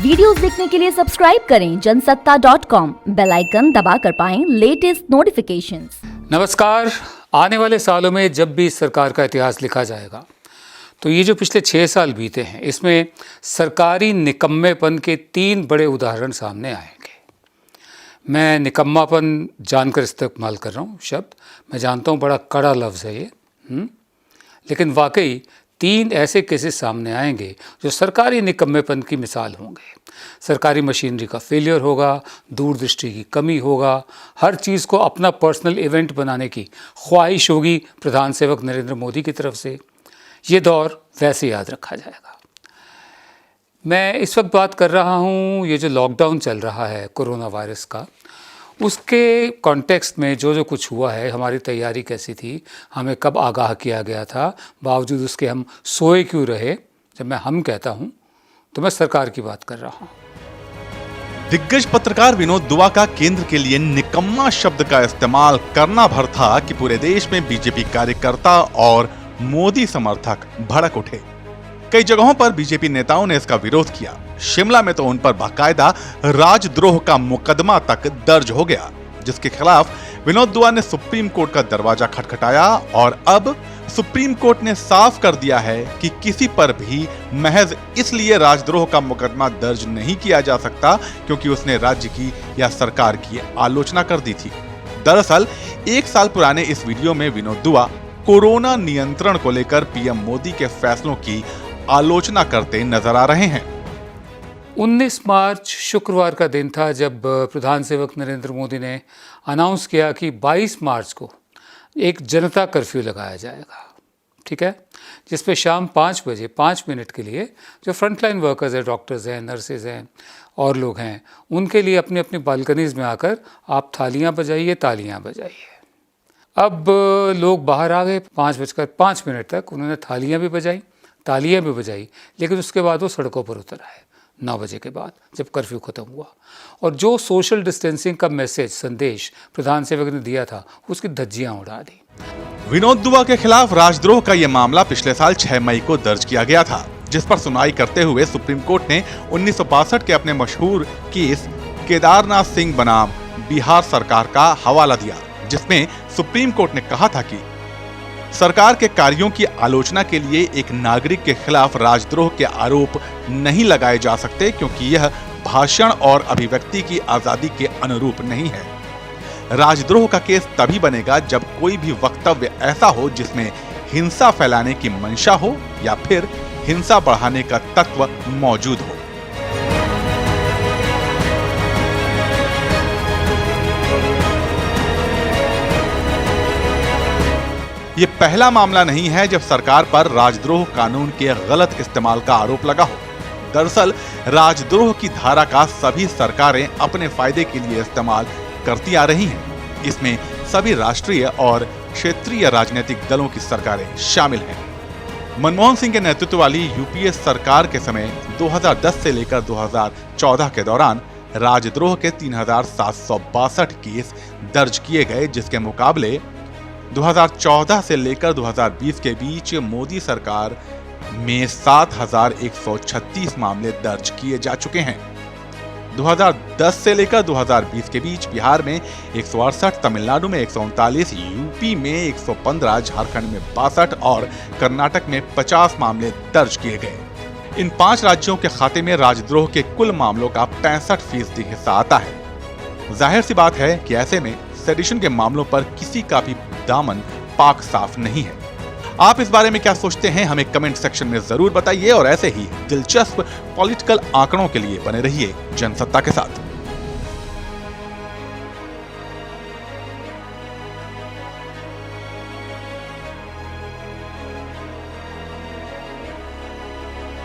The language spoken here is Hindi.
वीडियोस देखने के लिए सब्सक्राइब करें जनसत्ता.com, बेल आइकन दबाकर पाएं लेटेस्ट नोटिफिकेशंस। नमस्कार। आने वाले सालों में जब भी सरकार का इतिहास लिखा जाएगा तो ये जो पिछले 6 साल बीते हैं इसमें सरकारी निकम्मेपन के 3 बड़े उदाहरण सामने आएंगे। मैं निकम्मापन जानकर इस्तेमाल कर रहा हूँ शब्द, मैं जानता हूँ बड़ा कड़ा लफ्ज़ है ये, लेकिन वाकई 3 ऐसे केसेस सामने आएंगे जो सरकारी निकम्मेपन की मिसाल होंगे। सरकारी मशीनरी का फेलियर होगा, दूरदृष्टि की कमी होगा, हर चीज़ को अपना पर्सनल इवेंट बनाने की ख्वाहिश होगी प्रधान सेवक नरेंद्र मोदी की तरफ से। ये दौर वैसे याद रखा जाएगा। मैं इस वक्त बात कर रहा हूँ ये जो लॉकडाउन चल रहा है कोरोना वायरस का, उसके कॉन्टेक्स्ट में जो कुछ हुआ है, हमारी तैयारी कैसी थी, हमें कब आगाह किया गया था, बावजूद उसके हम सोए क्यों रहे। जब मैं हम कहता हूँ तो मैं सरकार की बात कर रहा हूँ। दिग्गज पत्रकार विनोद दुआ का केंद्र के लिए निकम्मा शब्द का इस्तेमाल करना भर था कि पूरे देश में बीजेपी कार्यकर्ता और मोदी समर्थक भड़क उठे। कई जगहों पर बीजेपी नेताओं ने इसका विरोध किया। शिमला में तो उन पर बाकायदा राजद्रोह का मुकदमा तक दर्ज हो गया, जिसके खिलाफ विनोद दुआ ने सुप्रीम कोर्ट का दरवाजा खटखटाया और अब सुप्रीम कोर्ट ने साफ कर दिया है कि किसी पर भी महज इसलिए राजद्रोह का मुकदमा दर्ज नहीं किया जा सकता क्योंकि उसने राज्य की या सरकार की आलोचना कर दी थी। दरअसल 1 साल पुराने इस वीडियो में विनोद दुआ कोरोना नियंत्रण को लेकर पीएम मोदी के फैसलों की आलोचना करते नजर आ रहे हैं। 19 मार्च शुक्रवार का दिन था जब प्रधान सेवक नरेंद्र मोदी ने अनाउंस किया कि 22 मार्च को एक जनता कर्फ्यू लगाया जाएगा, ठीक है, जिस पे शाम 5 बजे 5 मिनट के लिए जो फ्रंटलाइन वर्कर्स हैं, डॉक्टर्स हैं, नर्सेज हैं और लोग हैं, उनके लिए अपनी अपनी बालकनीज में आकर आप थालियां बजाइए, तालियां बजाइए। अब लोग बाहर आ गए। 5:05 तक उन्होंने थालियां भी बजाई, तालियां भी बजाई, लेकिन उसके बाद वो सड़कों पर उतर आए 9 बजे के बाद जब कर्फ्यू ख़त्म हुआ। और जो सोशल डिस्टेंसिंग का मैसेज संदेश प्रधान सेवक ने दिया था उसकी धज्जियां उड़ा दी। विनोद दुआ के खिलाफ राजद्रोह का यह मामला पिछले साल 6 मई को दर्ज किया गया था, जिस पर सुनवाई करते हुए सुप्रीम कोर्ट ने 1962 के अपने मशहूर केस केदारनाथ सिंह बनाम बिहार सरकार का हवाला दिया, जिसमें सुप्रीम कोर्ट ने कहा था कि सरकार के कार्यों की आलोचना के लिए एक नागरिक के खिलाफ राजद्रोह के आरोप नहीं लगाए जा सकते क्योंकि यह भाषण और अभिव्यक्ति की आजादी के अनुरूप नहीं है। राजद्रोह का केस तभी बनेगा जब कोई भी वक्तव्य ऐसा हो जिसमें हिंसा फैलाने की मंशा हो या फिर हिंसा बढ़ाने का तत्व मौजूद हो। ये पहला मामला नहीं है जब सरकार पर राजद्रोह कानून के गलत इस्तेमाल का आरोप लगा हो। दरअसल राजद्रोह की धारा का सभी सरकारें अपने फायदे के लिए इस्तेमाल करती आ रही हैं। इसमें सभी राष्ट्रीय और क्षेत्रीय राजनीतिक दलों की सरकारें शामिल हैं। मनमोहन सिंह के नेतृत्व वाली यूपीए सरकार के समय 2010 से लेकर 2014 के दौरान राजद्रोह के 3762 केस दर्ज किए गए, जिसके मुकाबले 2014 से लेकर 2020 के बीच मोदी सरकार में 7136 मामले दर्ज किए जा चुके हैं। 2010 से लेकर 2020 के बीच बिहार में 168, तमिलनाडु में 139, यूपी में 115, झारखंड में 62 और कर्नाटक में 50 मामले दर्ज किए गए। इन 5 राज्यों के खाते में राजद्रोह के कुल मामलों का 65% हिस्सा आता है। जाहिर सी बात है कि ऐसे में सेडिशन के मामलों पर किसी का भी दामन पाक साफ नहीं है। आप इस बारे में क्या सोचते हैं, हमें कमेंट सेक्शन में जरूर बताइए और ऐसे ही दिलचस्प पॉलिटिकल आंकड़ों के लिए बने रहिए जनसत्ता के साथ।